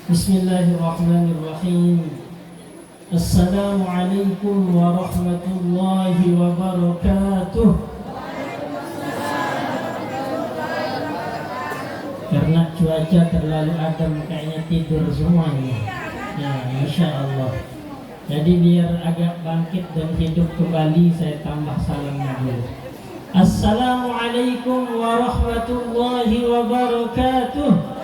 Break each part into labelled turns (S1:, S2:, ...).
S1: Bismillahirrahmanirrahim. Assalamualaikum warahmatullahi wabarakatuh. Karena cuaca terlalu adem, kayaknya tidur semuanya. Ya, Insya Allah. Jadi biar agak bangkit dan hidup kembali, saya tambah salamnya dulu. Assalamualaikum warahmatullahi wabarakatuh.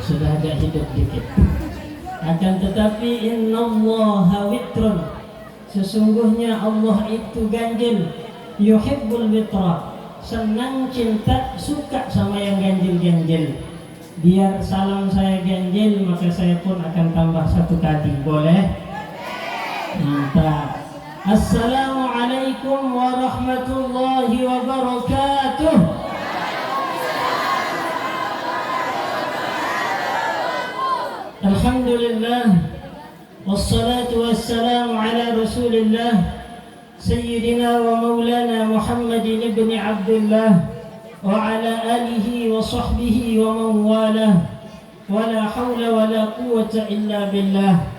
S1: Sudah agak hidup dikit. Akan tetapi innallaha witrun, sesungguhnya Allah itu ganjil. Yuhibbul witra, senang, cinta, suka sama yang ganjil-ganjil. Biar salam saya ganjil, maka saya pun akan tambah satu kali. Boleh? Mantap. Assalamualaikum warahmatullahi wabarakatuh. Alhamdulillah, wassalatu wassalamu ala rasulillah Sayyidina wa maulana Muhammadin ibn Abdullah wa ala alihi wa sahbihi wa man walah, wa la hawla wa la quwwata illa billah.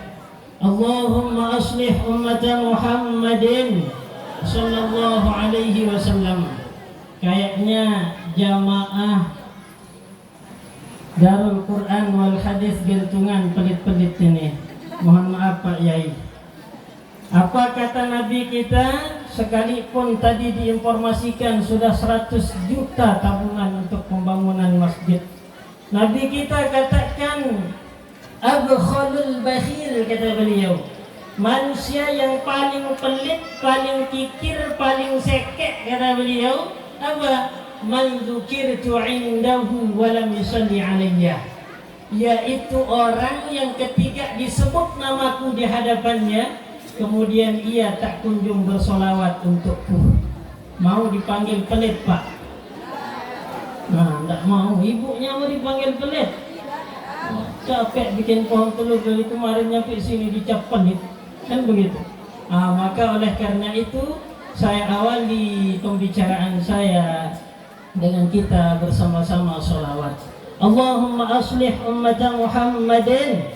S1: Allahumma aslih ummata Muhammadin sallallahu alaihi wasallam. Kayaknya jamaah Darul Quran wal Hadis Gentungan pelit-pelit ini. Mohon maaf Pak Yai. Apa kata Nabi kita? Sekalipun tadi diinformasikan sudah 100 juta tabungan untuk pembangunan masjid, Nabi kita katakan abkhalul bakhil, kata beliau, manusia yang paling pelit, paling kikir, paling sekek, kata beliau, apa? Man dzukirtu indahu wa lam yusalli alayya, yaitu orang yang ketika disebut namaku di hadapannya, kemudian ia tak kunjung bersolawat untukku. Mau dipanggil pelit Pak? Nah, tak mau. Ibunya mau dipanggil pelit. Capek bikin pohon telur dari kemarin nyampe sini dicap pelit, kan begitu. Maka oleh karena itu saya awali pembicaraan saya dengan kita bersama-sama sholawat. Allahumma aslih ummata Muhammadin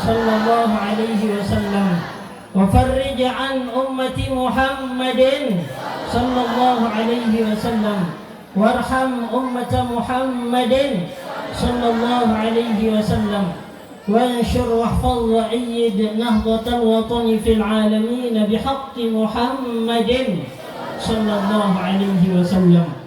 S1: sallallahu alaihi wasallam wa farrij an ummati Muhammadin sallallahu alaihi wasallam warham ummata Muhammadin sallallahu alaihi wasallam wanshur wahfaz wa ayyid nahdatal watani fil alamin bihaqqi Muhammadin sallallahu alaihi wasallam.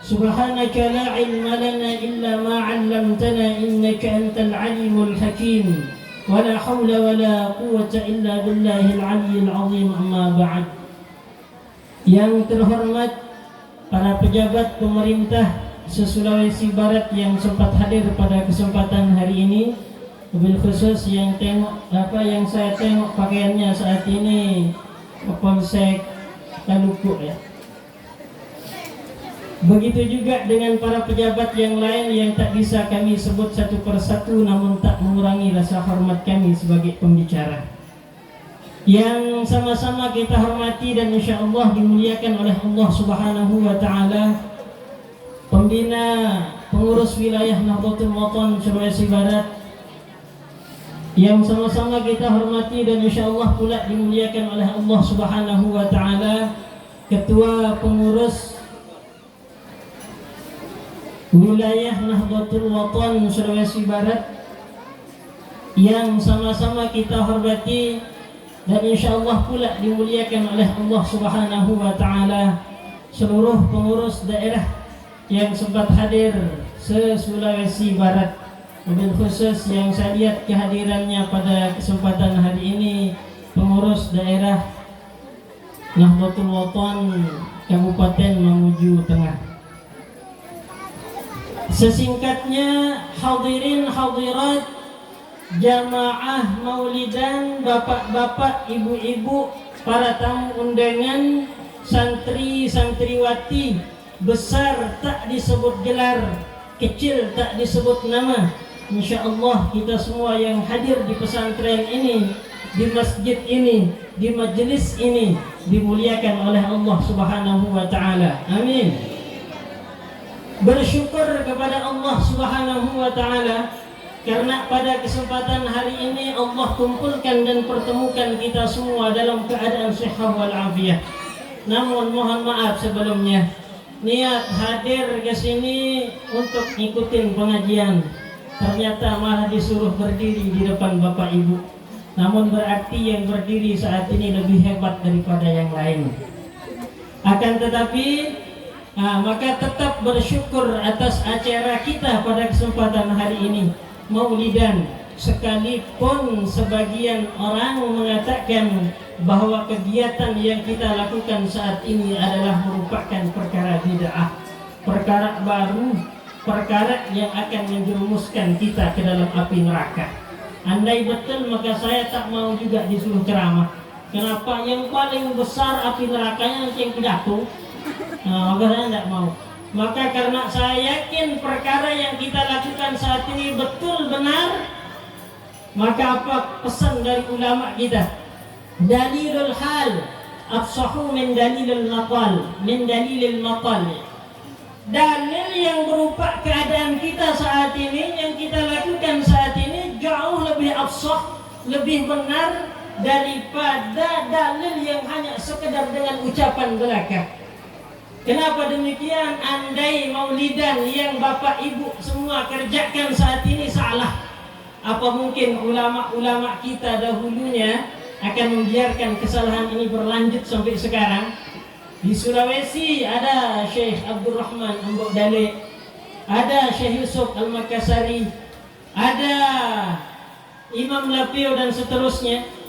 S1: Subhanaka la ilma lana illa ma 'allamtana innaka antal alimul hakim wa la hawla wa la quwwata illa billahil aliyyil azim. Amma ba'd. Yang terhormat para pejabat pemerintah se-Sulawesi Barat yang sempat hadir pada kesempatan hari ini, mobil khusus yang saya tengok pakaiannya saat ini Kapolsek Taluku ya. Begitu juga dengan para pejabat yang lain yang tak bisa kami sebut satu persatu, namun tak mengurangi rasa hormat kami sebagai pembicara, yang sama-sama kita hormati dan insya Allah dimuliakan oleh Allah Subhanahu wa Ta'ala. Pembina pengurus wilayah Nahdlatul Watan Sulawesi Barat yang sama-sama kita hormati dan insya Allah pula dimuliakan oleh Allah Subhanahu wa Ta'ala. Ketua pengurus wilayah Nahdlatul Watan Sulawesi Barat yang sama-sama kita hormati dan insya Allah pula dimuliakan oleh Allah Subhanahu wa Ta'ala. Seluruh pengurus daerah yang sempat hadir se-Sulawesi Barat, mobil khusus yang saya lihat kehadirannya pada kesempatan hari ini, pengurus daerah Nahdlatul Watan Kabupaten Mamuju Tengah. Sesingkatnya, hadirin hadirat, jamaah maulidan, bapak-bapak, ibu-ibu, para tamu undangan, santri santriwati, besar tak disebut gelar, kecil tak disebut nama. Insya Allah kita semua yang hadir di pesantren ini, di masjid ini, di majelis ini dimuliakan oleh Allah Subhanahu wa Ta'ala. Amin. bersyukur kepada Allah Subhanahu wa taala karena pada kesempatan hari ini Allah kumpulkan dan pertemukan kita semua dalam keadaan sehat wal afiat. Namun mohon maaf sebelumnya, niat hadir ke sini untuk ngikutin pengajian, ternyata malah disuruh berdiri di depan Bapak Ibu. Namun berarti yang berdiri saat ini lebih hebat daripada yang lain. Akan tetapi maka tetap bersyukur atas acara kita pada kesempatan hari ini, Maulidan. Sekalipun sebagian orang mengatakan bahwa kegiatan yang kita lakukan saat ini adalah merupakan perkara bid'ah, perkara baru, perkara yang akan menjerumuskan kita ke dalam api neraka. Andai betul maka saya tak mau juga disuruh ceramah. Kenapa? Yang paling besar api nerakanya nanti yang pidato. Maka saya tidak mau. Maka karena saya yakin perkara yang kita lakukan saat ini betul benar, maka apa pesan dari ulama kita? Dalilul hal afsahu min dalilil maqal, min dalilil maqal. Dalil yang berupa keadaan kita saat ini, yang kita lakukan saat ini jauh lebih afsah, lebih benar daripada dalil yang hanya sekedar dengan ucapan belaka. Kenapa demikian? Andai maulidan yang Bapak Ibu semua kerjakan saat ini salah, apa mungkin ulama-ulama kita dahulunya akan membiarkan kesalahan ini berlanjut sampai sekarang? Di Sulawesi ada Syekh Abdul Rahman Ambok Dale, ada Syekh Yusuf Al-Makassari, ada Imam Lapio dan seterusnya.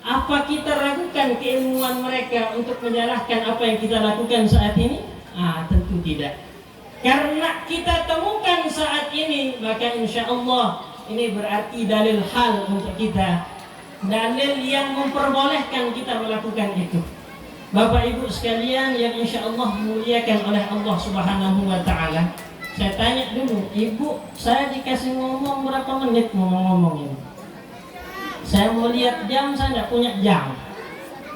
S1: Apa kita ragukan keilmuan mereka untuk menyalahkan apa yang kita lakukan saat ini? Tentu tidak. Karena kita temukan saat ini, maka insya Allah ini berarti dalil hal untuk kita, dalil yang memperbolehkan kita melakukan itu. Bapak Ibu sekalian yang insya Allah dimuliakan oleh Allah Subhanahu wa taala, saya tanya dulu, Ibu, saya dikasih ngomong berapa menit ngomong-ngomong ini? Saya mau lihat jam, saya tidak punya jam.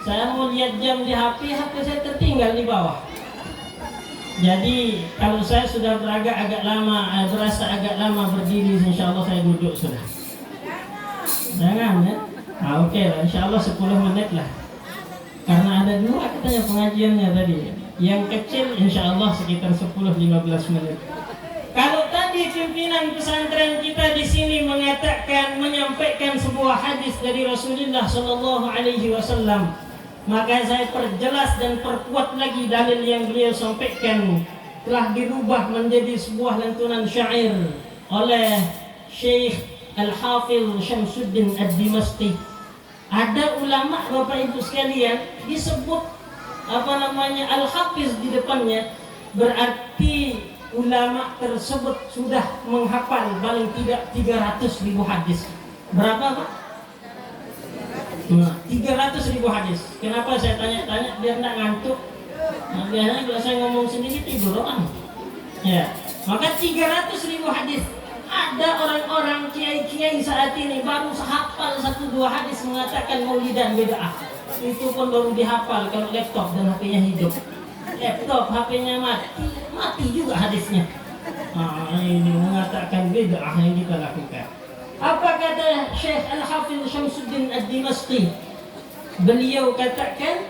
S1: Saya mau lihat jam di HP saya tertinggal di bawah. Jadi kalau saya sudah agak lama, berasa agak lama berdiri, insya Allah saya duduk sudah. Jangan ya. Oke lah, insya Allah 10 menit lah. Karena ada 2 katanya pengajiannya tadi. Yang kecil insya Allah sekitar 10-15 menit. Kalau tadi pimpinan pesantren kita di sini menyampaikan sebuah hadis dari Rasulullah Shallallahu Alaihi Wasallam, maka saya perjelas dan perkuat lagi dalil yang beliau sampaikan telah dirubah menjadi sebuah lantunan syair oleh Syekh Al-Hafidh Syamsuddin Ad-Dimashqi. Ada ulama Bapak Ibu sekalian disebut Al-Hafiz di depannya, berarti ulama tersebut sudah menghafal paling tidak 300.000 hadis. Berapa Pak? 300.000 hadis. Kenapa saya tanya-tanya biar tidak ngantuk? Biasanya kalau saya ngomong sendiri tidur orang. Ya, maka 300.000 hadis. Ada orang-orang kiai-kiai saat ini baru hafal 1-2 hadis mengatakan maulidan bid'ah. Itu pun baru dihafal kalau laptop dan HP-nya hidup. Laptop, HP-nya mati juga hadisnya. Ini mengatakan bid'ah yang kita lakukan. Apa kata Syekh Al-Hafidh Syamsuddin Ad-Dimashqi? Beliau katakan,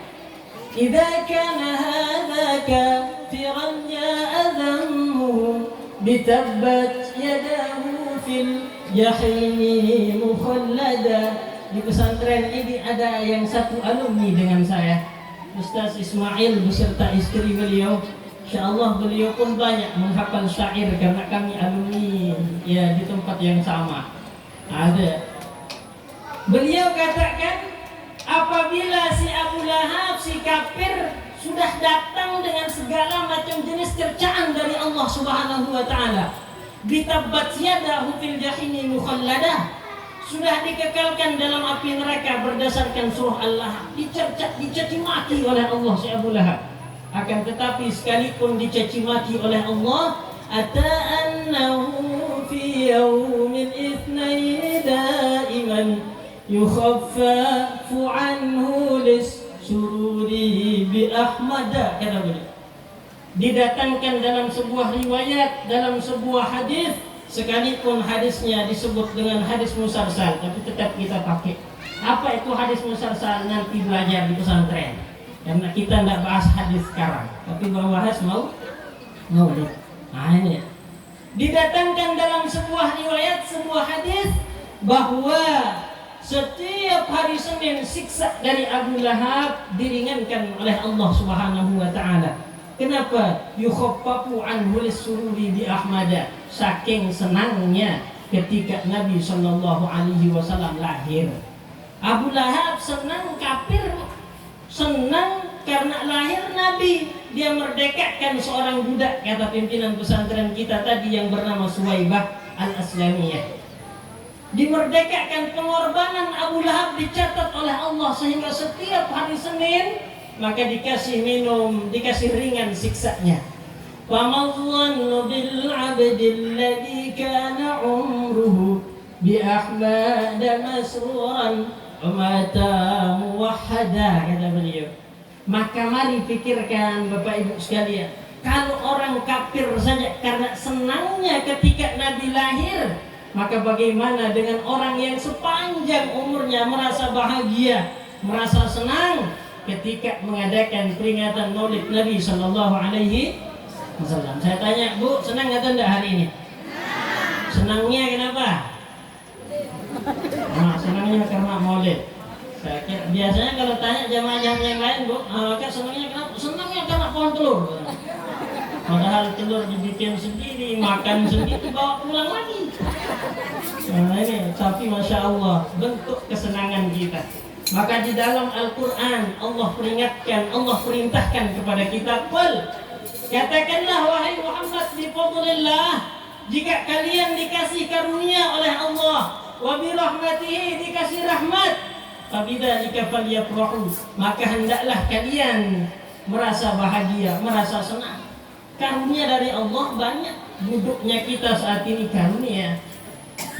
S1: "Idza kana hadza kafiran ya'dhamuhu bitabbat yadahu fil jahim mukhallada." Di pesantren ini ada yang satu alumni dengan saya, Ustaz Ismail beserta istri beliau. Insyaallah beliau pun banyak menghafal syair karena kami alumni ya di tempat yang sama. Ada. Beliau katakan, apabila si Abu Lahab, si kafir sudah datang dengan segala macam jenis cercaan dari Allah Subhanahu wa taala, bitabbat yadahu fil jahimi mukhalladah, sudah dikekalkan dalam api neraka berdasarkan surah Allah, dicaci maki oleh Allah si Abu Lahab. Akan tetapi sekalipun dicaci maki oleh Allah, ata'annahu fi yawmin itsnain daiman yukhaffafu anhu lis sururi bi ahmada, kata beliau. didatangkan dalam sebuah riwayat, dalam sebuah hadis, sekalipun hadisnya disebut dengan hadis musalsal, tapi tetap kita pakai. Apa itu hadis musalsal? Nanti belajar di pesantren, karena kita tidak bahas hadis sekarang, tapi bahas maulid. Nah ini didatangkan dalam sebuah riwayat, sebuah hadis, bahwa setiap hari Senin siksa dari Abu Lahab diringankan oleh Allah Subhanahu wa taala. Kenapa? Yukhaffafu anhu lis-sururi bi Ahmada. Saking senangnya ketika Nabi sallallahu alaihi wasallam lahir. Abu Lahab senang kafir, senang karena lahir Nabi. Dia merdekakan seorang budak, kata pimpinan pesantren kita tadi yang bernama Suwaibah Al-Aslamiyah. Dimerdekakan, pengorbanan Abu Lahab dicatat oleh Allah, sehingga setiap hari Senin maka dikasih minum, dikasih ringan siksanya. Famadhannu bil 'abdil ladzi kana umruhu bi ahmad masruran wa mata muwahhada, kata beliau. Maka mari pikirkan Bapak Ibu sekalian, kalau orang kafir saja karena senangnya ketika Nabi lahir, maka bagaimana dengan orang yang sepanjang umurnya merasa bahagia, merasa senang ketika mengadakan peringatan Maulid Nabi Sallallahu Alaihi Wasallam. Saya tanya, Bu, senang atau tidak hari ini? Senangnya kenapa? Nah, senangnya karena Maulid. Saya kira, biasanya kalau tanya jamaah-jamaah yang lain, Bu, maka senangnya kenapa? Senangnya karena pohon telur. Padahal telur dibikin sendiri, makan sendiri, bawa pulang lagi. Nah ini, tapi Masya Allah, bentuk kesenangan kita. Maka di dalam Al-Quran Allah peringatkan, Allah perintahkan kepada kita, qul, katakanlah wahai Muhammad, bifadlillah, jika kalian dikasih karunia oleh Allah, wa birahmatihi, dikasih rahmat, fabidzalika falyafrahu, maka hendaklah kalian merasa bahagia, merasa senang. Karunia dari Allah banyak. Duduknya kita saat ini karunia,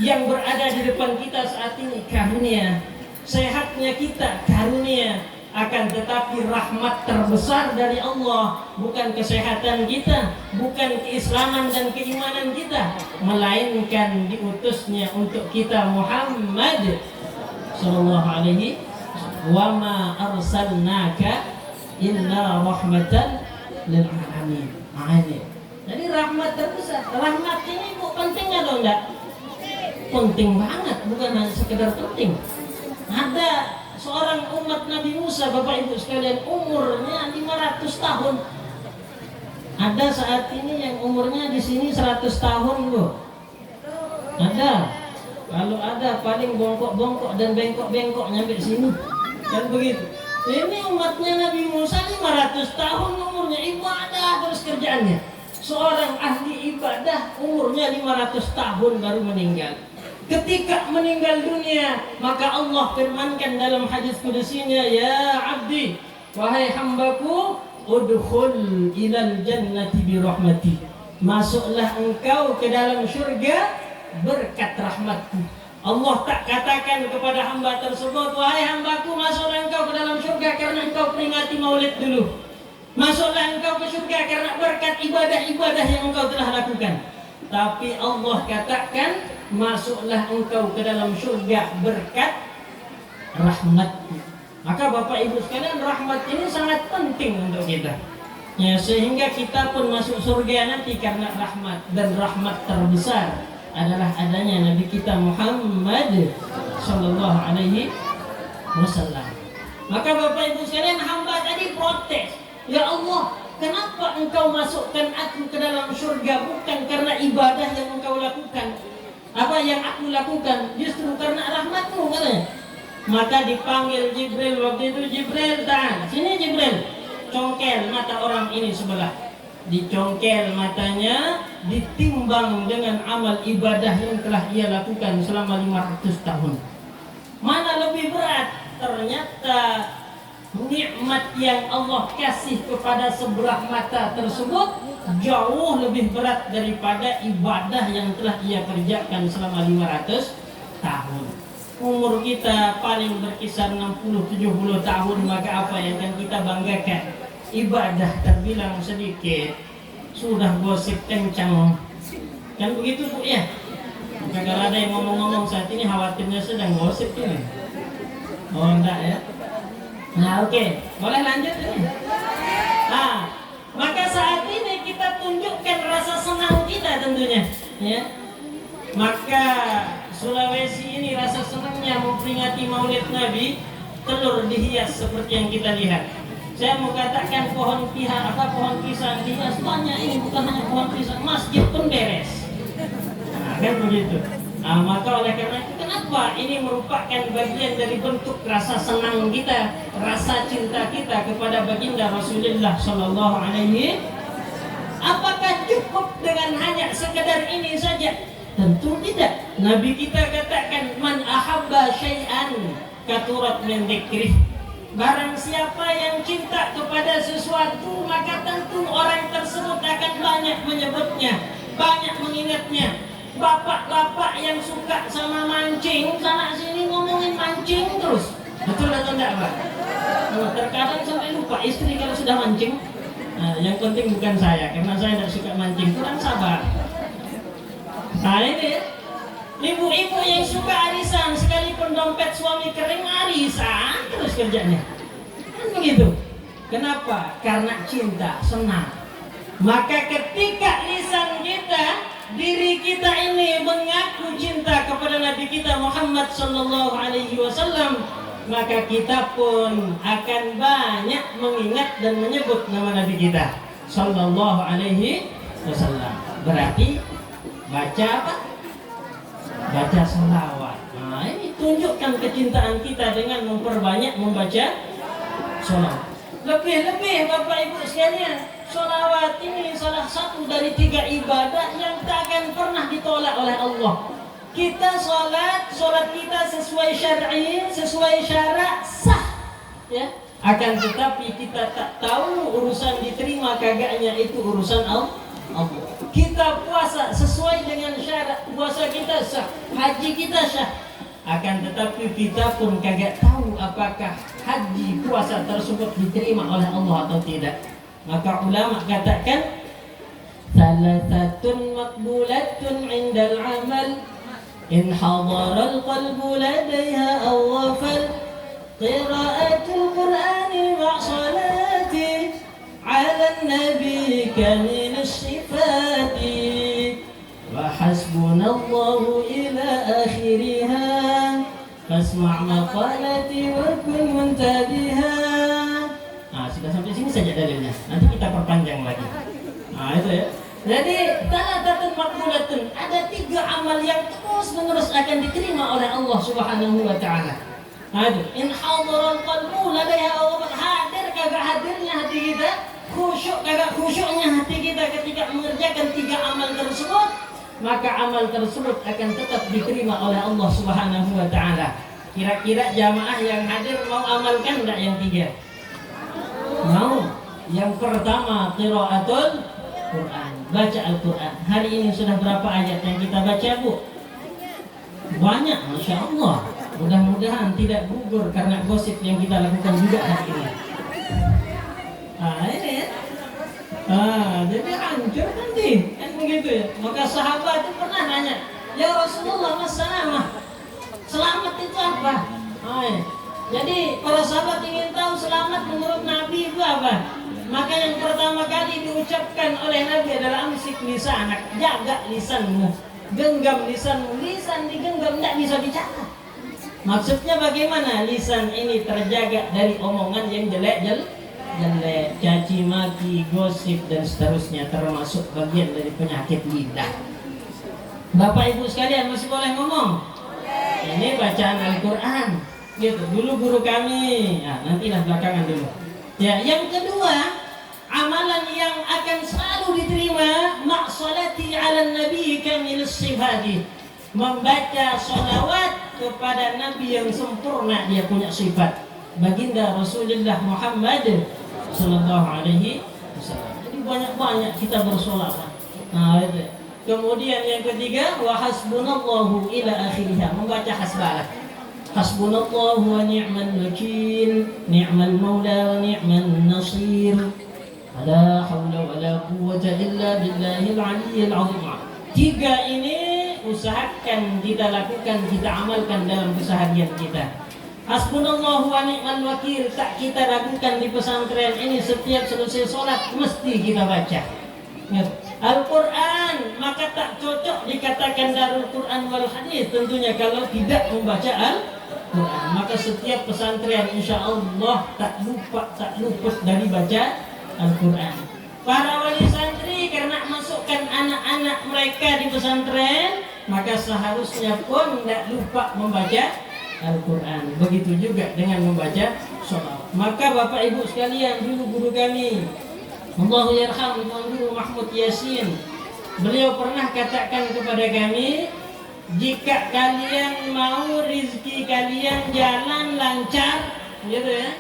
S1: yang berada di depan kita saat ini karunia, sehatnya kita karunia. Akan tetapi rahmat terbesar dari Allah bukan kesehatan kita, bukan keislaman dan keimanan kita, melainkan diutusnya untuk kita Muhammad sallallahu alaihi wa ma arsalnaka illa rahmatan lil alamin. Jadi rahmat terbesar. Rahmat ini Bu, penting atau enggak? Penting banget, bukan hanya sekedar penting. Ada seorang umat Nabi Musa, Bapak Ibu sekalian, umurnya 500 tahun. Ada saat ini yang umurnya di sini 100 tahun, Bu. Ada. Kalau ada paling bongkok-bongkok dan bengkok-bengkok nyampe sini. Kan begitu. Ini umatnya Nabi Musa 500 tahun umurnya, ibadah terus kerjaannya. Seorang ahli ibadah umurnya 500 tahun baru meninggal. Ketika meninggal dunia, maka Allah firmankan dalam hadis kudusinya, ya abdi, wahai hambaku, udkhul ilal jannati bi rahmati, masuklah engkau ke dalam surga berkat rahmatku. Allah tak katakan kepada hamba tersebut, wahai hambaku, masuklah engkau ke dalam surga karena engkau peringati maulid dulu. Masuklah engkau ke surga karena berkat ibadah-ibadah yang engkau telah lakukan. Tapi Allah katakan, masuklah engkau ke dalam surga berkat rahmatku. Maka Bapak Ibu sekalian, rahmat ini sangat penting untuk kita. Ya, sehingga kita pun masuk surga nanti karena rahmat. Dan rahmat terbesar adalah adanya Nabi kita Muhammad sallallahu alaihi wasallam. Maka Bapak Ibu sekalian, hamba tadi protes, ya Allah, kenapa engkau masukkan aku ke dalam surga bukan karena ibadah yang engkau lakukan, apa yang aku lakukan, justru karena rahmatmu, katanya. Maka dipanggil Jibril waktu itu, Jibril, tahan, sini Jibril, congkel mata orang ini sebelah. Dicongkel matanya, ditimbang dengan amal ibadah yang telah ia lakukan selama 500 tahun. Mana lebih berat? Ternyata nikmat yang Allah kasih kepada sebelah mata tersebut jauh lebih berat daripada ibadah yang telah ia kerjakan selama 500 tahun. Umur kita paling berkisar 60-70 tahun, maka apa yang akan kita banggakan? ibadah terbilang sedikit, sudah gosip kencang. Kan begitu Bu ya? Maka kalau ada yang ngomong-ngomong saat ini khawatirnya sedang gosip ini. Oh enggak ya? Nah oke, boleh lanjut ini. Nah, maka saat ini kita tunjukkan rasa senang kita tentunya, ya. Maka Sulawesi ini rasa senangnya memperingati Maulid Nabi, telur dihias seperti yang kita lihat. Saya mau katakan pohon pisang dihias banyak ini, bukan hanya pohon pisang, masjid pun beres. Nah, kan begitu. Nah, maka oleh karena itu kenapa ini merupakan bagian dari bentuk rasa senang kita, rasa cinta kita kepada baginda Rasulullah Sallallahu Alaihi. Apakah cukup dengan hanya sekedar ini saja? Tentu tidak. Nabi kita katakan man ahabba syai'an katurat min dzikrih. Barang siapa yang cinta kepada sesuatu, maka tentu orang tersebut akan banyak menyebutnya, banyak mengingatnya. Bapak-bapak yang suka sama mancing, sana sini ngomongin mancing terus. Betul atau enggak, Pak? Terkadang sampai lupa istri kalau sudah mancing. Nah, yang penting bukan saya, karena saya tidak suka mancing, kurang sabar. Nah ini, ibu-ibu yang suka arisan, sekalipun dompet suami kering, arisan terus kerjanya. Kan begitu. Kenapa? Karena cinta, senang. Maka ketika lisan kita, diri kita ini mengaku cinta kepada Nabi kita Muhammad Sallallahu Alaihi Wasallam, maka kita pun akan banyak mengingat dan menyebut nama Nabi kita Sallallahu Alaihi Wasallam. Berarti baca apa? Baca selawat. Nah ini tunjukkan kecintaan kita dengan memperbanyak membaca selawat. Lebih-lebih Bapak Ibu sekalian, sholawat ini salah satu dari 3 ibadah yang tak akan pernah ditolak oleh Allah. Kita sholat kita sesuai syar'i, sesuai syarat, sah, ya. Akan tetapi kita tak tahu urusan diterima kagaknya itu urusan Allah. Kita puasa sesuai dengan syarat, puasa kita sah, haji kita sah. Akan tetapi kita pun kagak tahu apakah haji puasa tersebut diterima oleh Allah atau tidak. Maka ulama katakan salasatun maqbulatun 'indal 'amal in hadara al-qalbu ladaiha aw ghafal qira'atul qur'ani ma' salati 'ala an-nabi kamil as-sifati wa hasbunallahu ila akhiriha fasma' maqalati wa kun muntabiha. Nah, sudah sampai sini saja dalilnya. Nanti kita perpanjang lagi. Nah, itu ya. Jadi, talatatun maqbulatun, ada 3 amal yang terus-menerus akan diterima oleh Allah Subhanahu wa taala. Nah, itu in hadaral qalbu ladaiha awwal, hadir kagak hadirnya hati kita, khusyuk kagak khusyuknya hati kita ketika mengerjakan 3 amal tersebut, maka amal tersebut akan tetap diterima oleh Allah Subhanahu wa taala. Kira-kira jamaah yang hadir mau amalkan enggak yang 3? Mau. Yang pertama qiraatul Quran, baca Al-Quran. Hari ini sudah berapa ayat yang kita baca, Bu? Banyak, Masya Allah. Mudah-mudahan tidak gugur karena gosip yang kita lakukan juga hari ini. Nah ini ya. Jadi hancur nanti, kan begitu ya. Maka sahabat itu pernah nanya, ya Rasulullah, mas-salamah, selamat itu apa? Jadi para sahabat ingin tahu selamat menurut Nabi itu apa? Maka yang pertama kali diucapkan oleh Nabi adalah amsik lisanak, jaga lisanmu, genggam lisanmu. Lisan digenggam tidak bisa bicara. Maksudnya bagaimana? Lisan ini terjaga dari omongan yang jelek, caci maki, gosip dan seterusnya, termasuk bagian dari penyakit lidah. Bapak Ibu sekalian masih boleh ngomong? Ini bacaan Al-Quran. Gitu. Dulu guru kami, nantilah belakangan dulu. Ya, yang kedua, amalan yang akan selalu diterima maqsalati 'ala nabi kamil sifati, membaca sholawat kepada Nabi yang sempurna, dia punya sifat, baginda Rasulullah Muhammad sallallahu alaihi wasallam. Jadi banyak-banyak kita bersolawat. Nah, itu. Kemudian yang ketiga, wa hasbunallahu ila akhirih, membaca hasbalah. Hasbunallahu wa ni'mal wakil, ni'mal maula wa ni'mal nasir. La haula wa la quwwata illa billahil aliyyil azim. Tiga ini usahakan kita lakukan, kita amalkan dalam keseharian kita. Hasbunallahu wa ni'mal wakil tak kita ragukan di pesantren ini, setiap selesai sholat mesti kita baca. Al-Quran, maka tak cocok dikatakan Darul Quran wal Hadis tentunya kalau tidak membaca Al-Quran. Maka setiap pesantren insya Allah tak luput dari baca Al-Quran. Para wali santri karena masukkan anak-anak mereka di pesantren, maka seharusnya pun tidak lupa membaca Al-Quran. Begitu juga dengan membaca sholawat. Maka Bapak Ibu sekalian, dulu guru kami Allahu yarham Tuan Guru Mahmud Yasin, beliau pernah katakan kepada kami, jika kalian mau rizki kalian jalan lancar, gitu ya,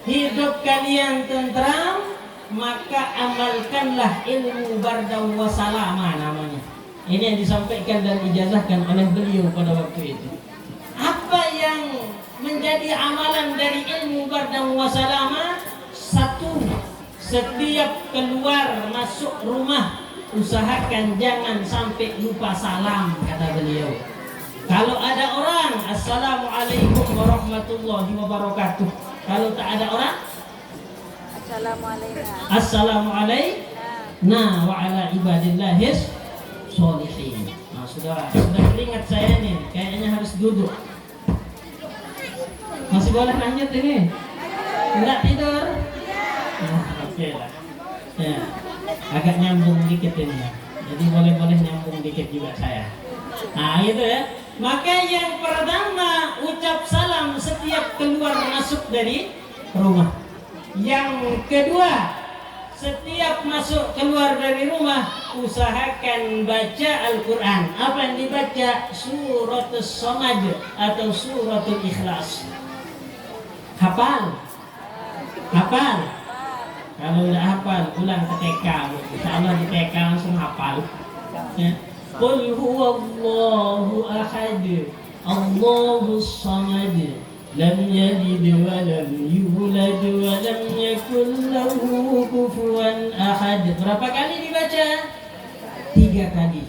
S1: hidup kalian tentram, maka amalkanlah ilmu bardaw wa salama namanya. Ini yang disampaikan dan ijazahkan oleh beliau pada waktu itu. Apa yang menjadi amalan dari ilmu bardaw wa salama? Satu, setiap keluar masuk rumah usahakan jangan sampai lupa salam, kata beliau. Kalau ada orang, assalamualaikum warahmatullahi wabarakatuh. Kalau tak ada orang, assalamualaikum wa ala ibadillahis sholihin. Nah, sudah teringat saya nih, kayaknya harus duduk. Masih boleh lanjut ini? Enggak tidur? Oke lah. Ya, agak nyambung dikit ini. Jadi boleh nyambung dikit juga saya. Nah, itu ya. Maka yang pertama ucap salam setiap keluar masuk dari rumah. Yang kedua, setiap masuk keluar dari rumah usahakan baca Al-Quran. Apa yang dibaca? Suratul Samad atau Suratul Ikhlas. Hafal? Kalau udah hafal, pulang ke TK. Insyaallah di TK langsung hafal. Ya. Qul huwallahu ahad, Allahus samad, lam yalid wa lam yulad wa lam yakul lahu kufuwan ahad. Berapa kali dibaca? 3 kali.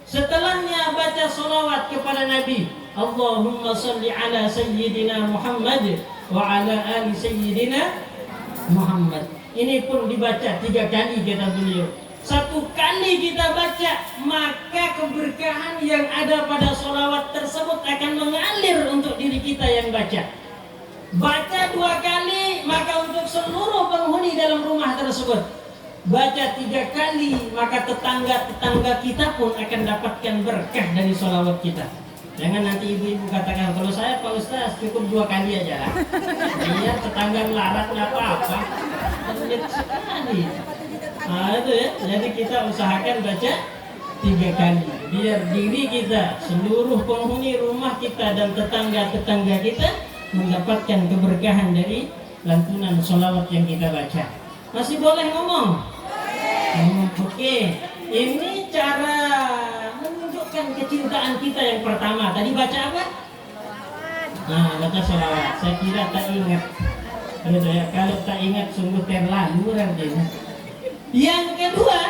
S1: Setelahnya baca salawat kepada Nabi. Allahumma salli ala sayyidina Muhammad wa ala ali sayyidina Muhammad. Ini pun dibaca 3 kali kata beliau. 1 kali kita baca, maka keberkahan yang ada pada sholawat tersebut akan mengalir untuk diri kita yang baca. Baca 2 kali, maka untuk seluruh penghuni dalam rumah tersebut. Baca 3 kali, maka tetangga-tetangga kita pun akan dapatkan berkah dari sholawat kita. Jangan nanti ibu-ibu katakan, kalau saya Pak Ustaz cukup 2 kali aja lah. Iya, tetangga melarat nggak apa-apa. Sulit sekali. Nah itu ya, jadi kita usahakan baca 3 kali. Biar diri kita, seluruh penghuni rumah kita dan tetangga-tetangga kita mendapatkan keberkahan dari lantunan sholawat yang kita baca. Masih boleh ngomong? Oke. Ini cara menunjukkan kecintaan kita yang pertama. Tadi baca apa? Nah, baca sholawat. Saya kira tak ingat. Kalau tak ingat sungguh terlalu artinya. Yang kedua,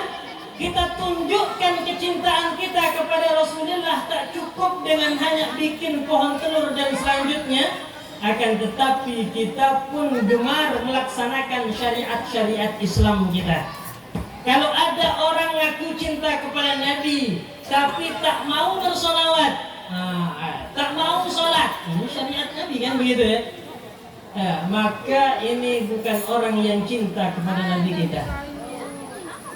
S1: kita tunjukkan kecintaan kita kepada Rasulullah. Tak cukup dengan hanya bikin pohon telur dan selanjutnya, akan tetapi kita pun gemar melaksanakan syariat-syariat Islam kita. Kalau ada orang ngaku cinta kepada Nabi tapi tak mau bersolawat, tak mau sholat, ini syariat Nabi kan begitu ya? Maka ini bukan orang yang cinta kepada Nabi kita.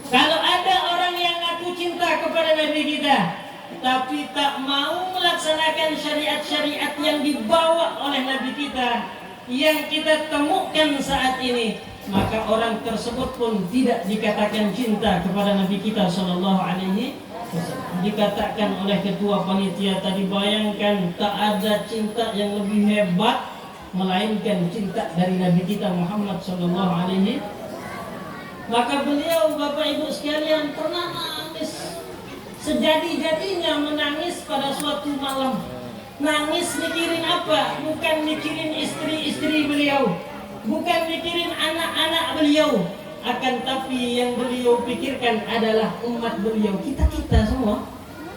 S1: Kalau ada orang yang ngaku cinta kepada Nabi kita tapi tak mau melaksanakan syariat-syariat yang dibawa oleh Nabi kita yang kita temukan saat ini, maka orang tersebut pun tidak dikatakan cinta kepada Nabi kita Sallallahu Alaihi Wasallam. Dikatakan oleh ketua panitia tadi, bayangkan tak ada cinta yang lebih hebat melainkan cinta dari Nabi kita Muhammad Sallallahu Alaihi Wasallam. Maka beliau, Bapak Ibu sekalian, pernah menangis, sejadi-jadinya menangis pada suatu malam. Nangis mikirin apa? Bukan mikirin istri-istri beliau, bukan mikirin anak-anak beliau, akan tapi yang beliau pikirkan adalah umat beliau, kita semua.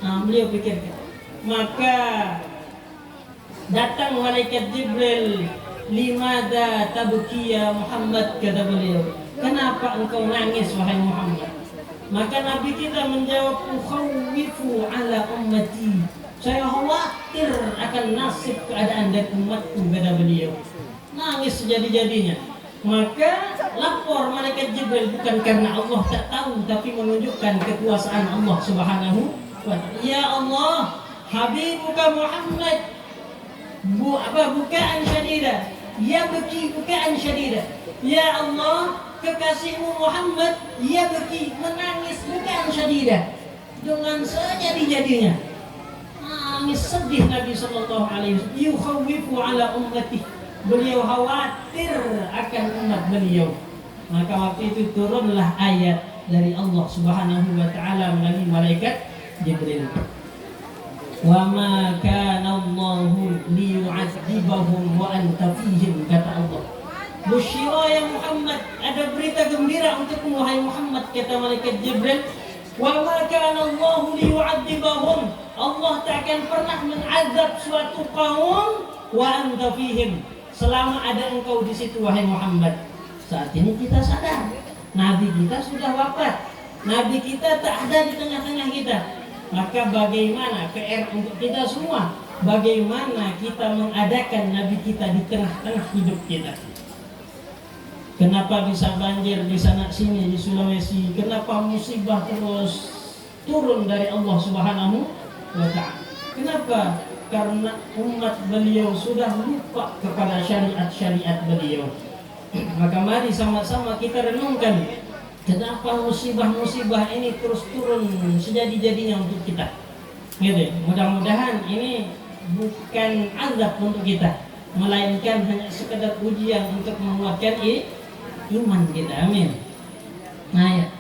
S1: Beliau pikirkan. Maka datang malaikat Jibril, "Limada tabki ya Muhammad?" kata beliau. "Kenapa engkau nangis wahai Muhammad?" Maka Nabi kita menjawab, "Ukhawifu ala ummati." Saya khawatir akan nasib keadaan dari umatku, kata beliau. Nangis sejadi-jadinya. Maka lapor malaikat Jibril, bukan karena Allah tak tahu, tapi menunjukkan kekuasaan Allah Subhanahu wa ta'ala. Ya Allah, Habibuka Muhammad bukaan syadida, ya beki bukaan syadida. Ya Allah, kekasihmu Muhammad, ya beki menangis bukaan syadida, dengan sejadi-jadinya. Nangis sedih Nabi sallallahu alaihi wasallam. Yukhawifu ala ummati. Beliau khawatir akan umat beliau. Maka waktu itu turunlah ayat dari Allah Subhanahu wa taala melalui malaikat Jibril. Wa ma kana Allahu liyu'adzibahum wa anta fihim, kata Allah. Busyira ya Muhammad, ada berita gembira untukmu wahai Muhammad, kata malaikat Jibril. Wa ma kana Allahu liyu'adzibahum, Allah tak akan pernah mengazab suatu kaum wa anta fihim, selama ada engkau di situ wahai Muhammad. Saat ini kita sadar Nabi kita sudah wafat, Nabi kita tak ada di tengah-tengah kita. Maka bagaimana PR untuk kita semua? Bagaimana kita mengadakan Nabi kita di tengah-tengah hidup kita? Kenapa bisa banjir di sana sini di Sulawesi? Kenapa musibah terus turun dari Allah Subhanahu wa ta'ala? Kenapa? Karena umat beliau sudah lupa kepada syariat-syariat beliau. Maka mari sama-sama kita renungkan, kenapa musibah-musibah ini terus turun sejadi-jadinya untuk kita. Gitu. Mudah-mudahan ini bukan azab untuk kita, melainkan hanya sekedar ujian untuk menguatkan iman kita. Amin. Nah ya,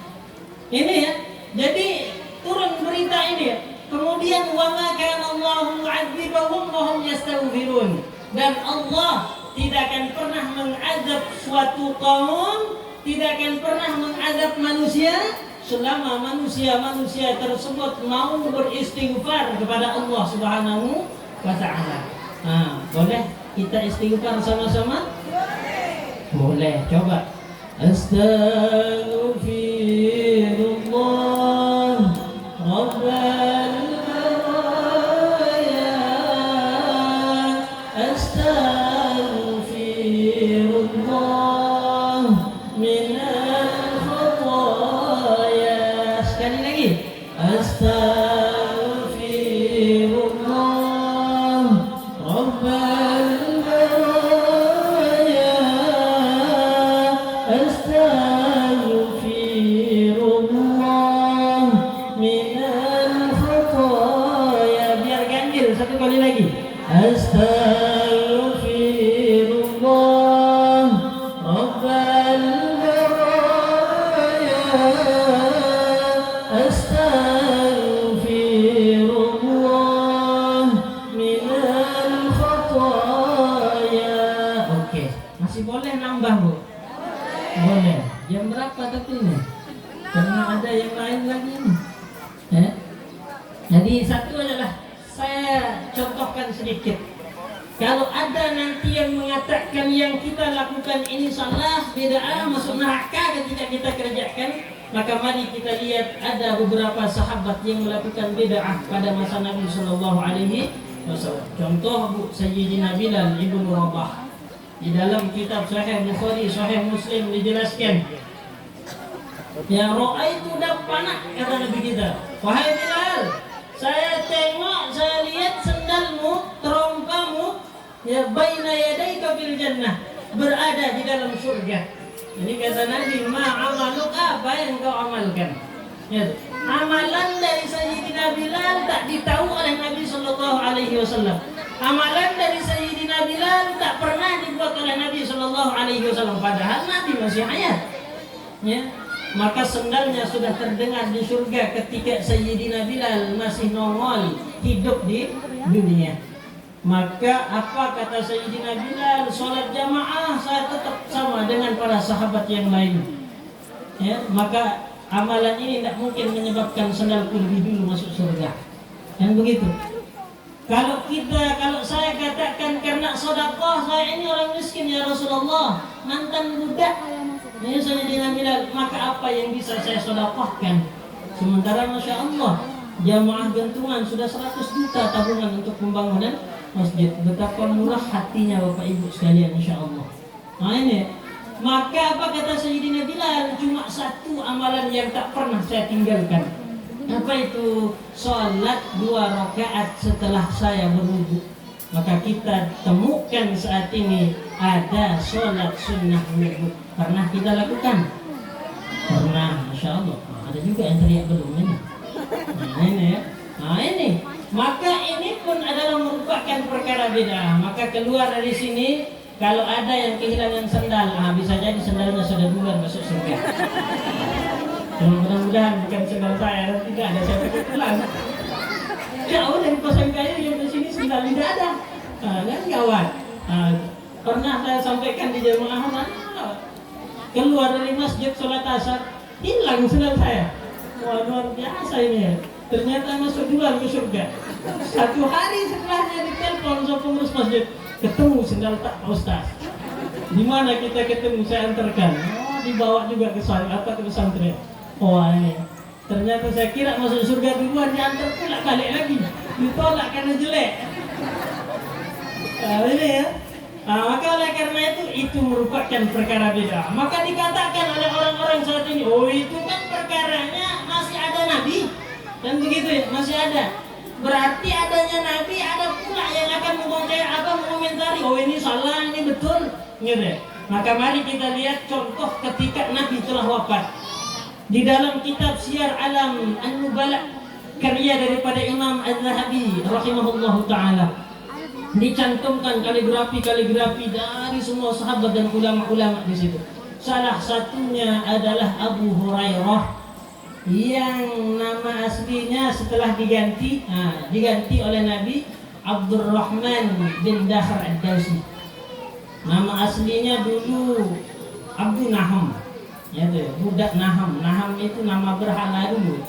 S1: ini ya, jadi turun berita ini ya. Kemudian wa ma kana Allahu mu'adzibahum wa hum yastaghfirun, dan Allah tidak akan pernah mengazab suatu kaum, tidak akan pernah mengazab manusia selama manusia tersebut mau beristighfar kepada Allah Subhanahu wa ta'ala. Boleh kita istighfar sama-sama? Boleh, coba. Astaghfirullah Rabbal baraya, astaghfirullah minal khataya. Sekali lagi. Astaghfirullah Rabbal baraya, astaghfirullah minal khataya. Biar ganjil, satu kali lagi. Astaghfirullah Rabbal baraya, astaghfirullah minal khataya. Oke, masih boleh nambah, Bu? Boleh. Jam berapa tapi ini? Karena ada yang lain lagi ini. Jadi satu adalah saya contohkan sedikit. Kalau ada nanti yang mengatakan yang kita lakukan ini salah, bid'ah, masuk neraka ketika kita kerjakan, maka mari kita lihat ada beberapa sahabat yang melakukan bid'ah pada masa Nabi Sallallahu Alaihi Wasallam. Contoh Bu Sayyidina Bilal ibn Rabah. Di dalam kitab Sahih Bukhari, Sahih Muslim dijelaskan, ya ra'aitu dapanak, kata Nabi kita, wahai Bilal, saya tengok, saya lihat sendalmu, terompamu, ya baina yadaika fil jannah, berada di dalam surga. Ini kata Nabi, ma'amaluk, apa yang kau amalkan? Ya, amalan dari Sayyidina Bilal tak ditahu oleh Nabi Sallallahu Alaihi Wasallam. Amalan dari Sayyidina Bilal tak pernah dibuat oleh Nabi Sallallahu Alaihi Wasallam, padahal Nabi masih hayat. Ya, maka sendalnya sudah terdengar di surga ketika Sayyidina Bilal masih nongol hidup di dunia. Maka apa kata Sayyidina Bilal, sholat jamaah saya tetap sama dengan para sahabat yang lain. Ya, maka amalan ini tidak mungkin menyebabkan sandalku lebih dulu masuk surga. Yang begitu. Kalau saya katakan karena sedekah saya ini orang miskin ya Rasulullah, mantan budak. Ini Sayyidina Bilal, maka apa yang bisa saya sedekahkan? Sementara Masya Allah, jamaah gantungan sudah 100 juta tabungan untuk pembangunan masjid. Betapa murah hatinya Bapak Ibu sekalian, insya Allah. Nah ini, maka apa kata Sayyidina Bilal? Cuma satu amalan yang tak pernah saya tinggalkan. Apa itu? Salat 2 rakaat setelah saya berwudu. Maka kita temukan saat ini ada salat sunnah wudu. Pernah kita lakukan? Pernah, Masya Allah. Ada juga yang teriak belum ini. Nah ini ya. Nah ini, maka ini pun adalah merupakan perkara bid'ah. Maka keluar dari sini, kalau ada yang kehilangan sandal, bisa jadi sandalnya sudah duluan masuk surga. Mudah-mudahan bukan sandal saya, tidak ada saya pakai pulang. Jauh dari pasang kayu yang di sini sandal tidak ada. Kan gawat. Pernah saya sampaikan di jamaah, keluar dari masjid sholat asar, hilang sandal saya. Wah, luar biasa ini ya. Ternyata masuk duluan ke surga. 1 hari setelahnya ditelepon sama pengurus masjid, ketemu sendal tak Ustaz. Di mana kita ketemu? Saya antarkan. Oh, dibawa juga ke pesantren. Oh ini. Ternyata saya kira masuk surga duluan, diantar pula balik lagi. Ditolak karena jelek. Ini ya. Maka oleh karena itu merupakan perkara bid'ah. Maka dikatakan oleh orang-orang saat ini, oh itu kan perkaranya masih ada Nabi. Dan begitu ya, masih ada. Berarti adanya Nabi, ada pula yang akan mengomentari, oh ini salah, ini betul, gitu ya. Maka mari kita lihat contoh ketika Nabi telah wafat. Di dalam kitab Syiar Alam An-Nubala, karya daripada Imam Az-Zahabi rahimahullahu ta'ala, dicantumkan kaligrafi dari semua sahabat dan ulama-ulama di situ. Salah satunya adalah Abu Hurairah, yang nama aslinya setelah diganti oleh Nabi Abdurrahman bin Dakhar Ad-Dawsi. Nama aslinya dulu Abdu Naham, ya tuh, budak Naham. Naham itu nama berhala dulu.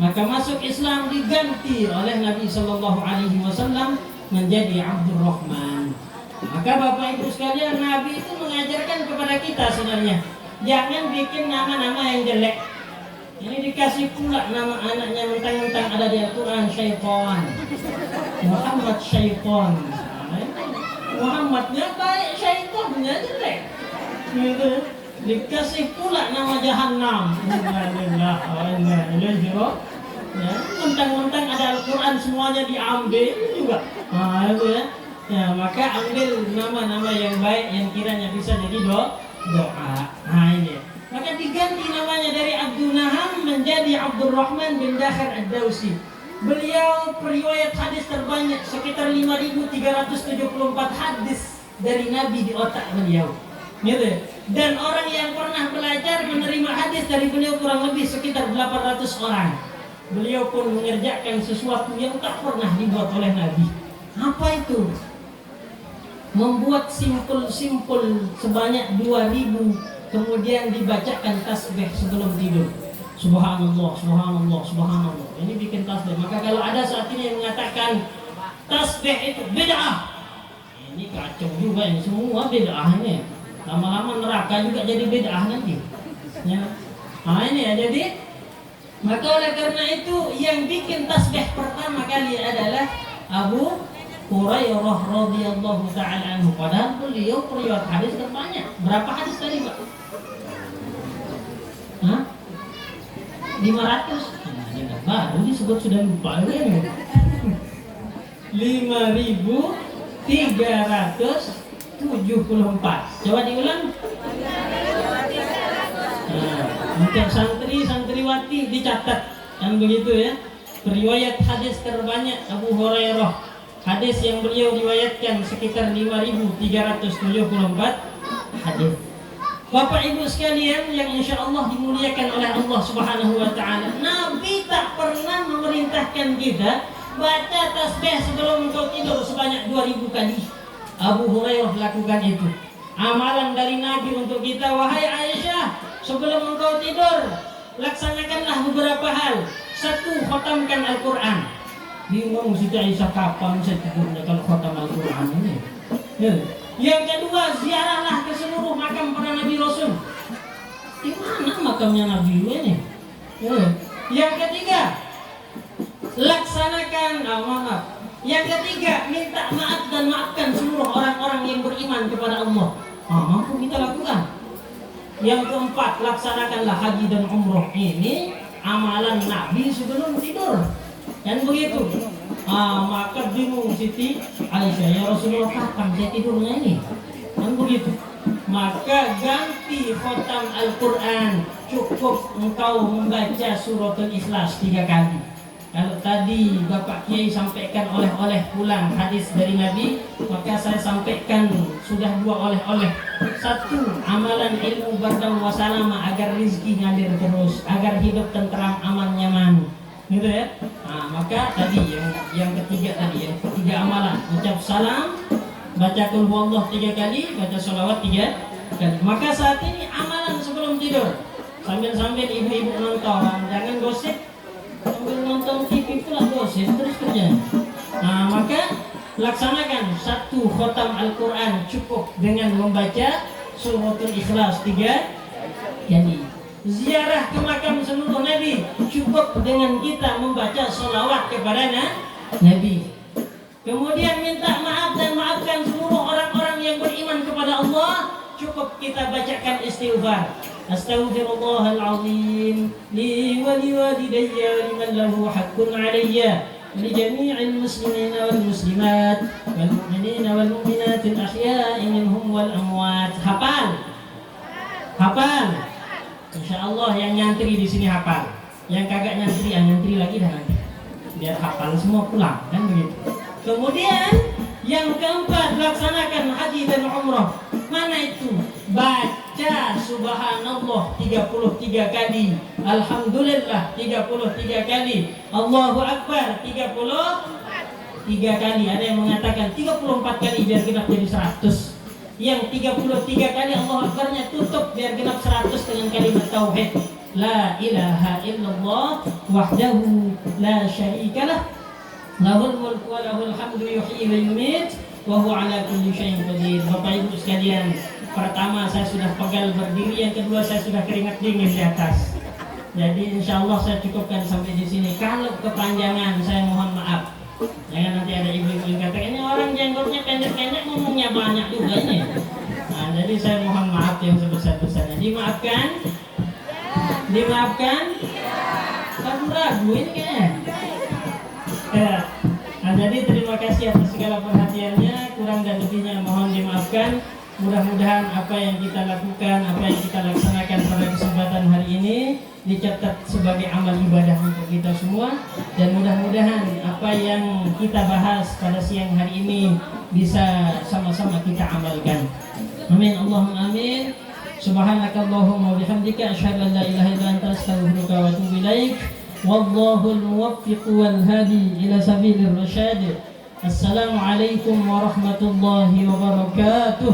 S1: Maka masuk Islam diganti oleh Nabi Shallallahu Alaihi Wasallam menjadi Abdurrahman. Maka Bapak Ibu sekalian, Nabi itu mengajarkan kepada kita sebenarnya, jangan bikin nama-nama yang jelek. Ini dikasih pula nama anaknya mentang-mentang ada di Al-Quran, Syaitan. Muhammad Syaitan. Muhammadnya baik, Syaitannya jelek. Gitu. Dikasih pula nama Jahannam. Ya, mentang-mentang ada Al-Quran semuanya diambil juga. Itu ya. Ya, maka ambil nama-nama yang baik yang kiranya bisa jadi doa. Ini. Maka diganti namanya dari Abdul Naham menjadi Abdurrahman bin Dakhar Ad-Dawsi. Beliau periwayat hadis terbanyak, sekitar 5.374 hadis dari Nabi di otak beliau. Gitu. Dan orang yang pernah belajar menerima hadis dari beliau kurang lebih sekitar 800 orang. Beliau pun mengerjakan sesuatu yang tak pernah dibuat oleh Nabi. Apa itu? Membuat simpul-simpul sebanyak 2.000, kemudian dibacakan tasbih sebelum tidur. Subhanallah, subhanallah, subhanallah. Ini bikin tasbih. Maka kalau ada saat ini yang mengatakan tasbih itu bid'ah, ini kacau juga, ini semua bid'ah ini. Lama-lama neraka juga jadi bid'ah nanti. Ya. Ini ya, jadi maka oleh karena itu yang bikin tasbih pertama kali adalah Abu Hurairah radhiyallahu ta'ala anhu. Padahal beliau periwayat hadis terbanyak. Berapa hadis tadi, Pak? 500. Nah, baru disebut sudah lupa kan? 5.374. Coba diulang. Untuk santriwati dicatat kan begitu ya. Periwayat hadis terbanyak Abu Hurairah. Hadis yang beliau riwayatkan sekitar 5.374 hadis. Bapak Ibu sekalian yang insya Allah dimuliakan oleh Allah Subhanahu wa Ta'ala, Nabi tak pernah memerintahkan kita baca tasbih sebelum engkau tidur sebanyak 2000 kali. Abu Hurairah lakukan itu. Amalan dari Nabi untuk kita, wahai Aisyah, sebelum engkau tidur laksanakanlah beberapa hal. 1, khatamkan Al-Quran. Bingung Siti Aisyah, kapan saya tidurnya kalau khatam Al-Quran ini? Ya. Yang kedua, ziarahlah ke seluruh makam para Nabi Rasul. Di mana makamnya Nabi ini? Ya. Yang ketiga, laksanakan maaf. Yang ketiga, minta maaf dan maafkan seluruh orang-orang yang beriman kepada Allah. Mampu kita lakukan. Yang keempat, laksanakanlah haji dan umroh. Ini amalan Nabi sebelum tidur. Dan begitu. Maka bingung Siti Aisyah, ya Rasulullah, kapan saya tidurnya ini? Dan begitu. Maka ganti khatam Al-Quran. Cukup engkau membaca suratul Ikhlas 3 kali. Kalau tadi Bapak Kiai sampaikan oleh-oleh pulang hadis dari Nabi, maka saya sampaikan sudah 2 oleh-oleh. 1, amalan ilmu bardam wasalama agar rizki ngalir terus, agar hidup tentram, aman, nyaman, gitu ya. Maka tadi yang ketiga amalan, ucap salam, baca qul huwallah 3 kali, baca sholawat 3 kali. Maka saat ini amalan sebelum tidur, sambil ibu-ibu nonton, jangan gosip. Sambil nonton TV pula gosip terus kerja. Maka laksanakan 1 khatam Al-Quran cukup dengan membaca suratul Ikhlas 3 kali. Ziarah ke makam seluruh Nabi cukup dengan kita membaca sholawat kepada Nabi. Kemudian minta maaf dan maafkan seluruh orang-orang yang beriman kepada Allah. Cukup kita bacakan istighfar. Astaghfirullahalazim li wa liwalidayya wa liman lahu haqqun alayya li jami'il muslimina wal muslimat wal mu'minina wal mu'minatil ahya'i minhum wal amwat. Hafal. Insyaallah yang nyantri di sini hafal. Yang kagak nyantri lagi dah nanti. Biar hafal semua pulang, kan begitu. Kemudian yang keempat, laksanakan haji dan umrah. Mana itu? Baca subhanallah 33 kali, alhamdulillah 33 kali, Allahu akbar 33 kali. Ada yang mengatakan 34 kali biar genap jadi 100. Yang 33 kali Allahu akbarnya tutup biar genap 100 dengan kalimat tauhid. La ilaha illallah wahdahu la syarikalah, lahul mulku wa lahul hamdu yuhyi wa yumiit wa huwa ala kulli syai'in qadir. Bapak Ibu sekalian, pertama saya sudah pegal berdiri, yang kedua saya sudah keringat dingin di atas. Jadi insyaallah saya cukupkan sampai di sini. Kalau kepanjangan saya mohon maaf. Jangan nanti ada ibu-ibu yang katakan ini orang jenggotnya pendek-pendek ngomongnya banyak juga ini. Jadi saya mohon maaf yang sebesar-besarnya. Dimaafkan? Kan ragu ini kan? Jadi terima kasih atas segala perhatiannya. Kurang dan lebihnya mohon dimaafkan. Mudah-mudahan apa yang kita lakukan, apa yang kita laksanakan pada kesempatan hari ini dicatat sebagai amal ibadah untuk kita semua. Dan mudah-mudahan apa yang kita bahas pada siang hari ini bisa sama-sama kita amalkan. Amin, Allahumma amin. Subhanakallahumma wa bihamdika asyhadu an la ilaha illa anta astaghfiruka wa atubu ilaik. Wallahul muwaffiq wal hadi ila sabilir rasyad. Assalamualaikum warahmatullahi wabarakatuh.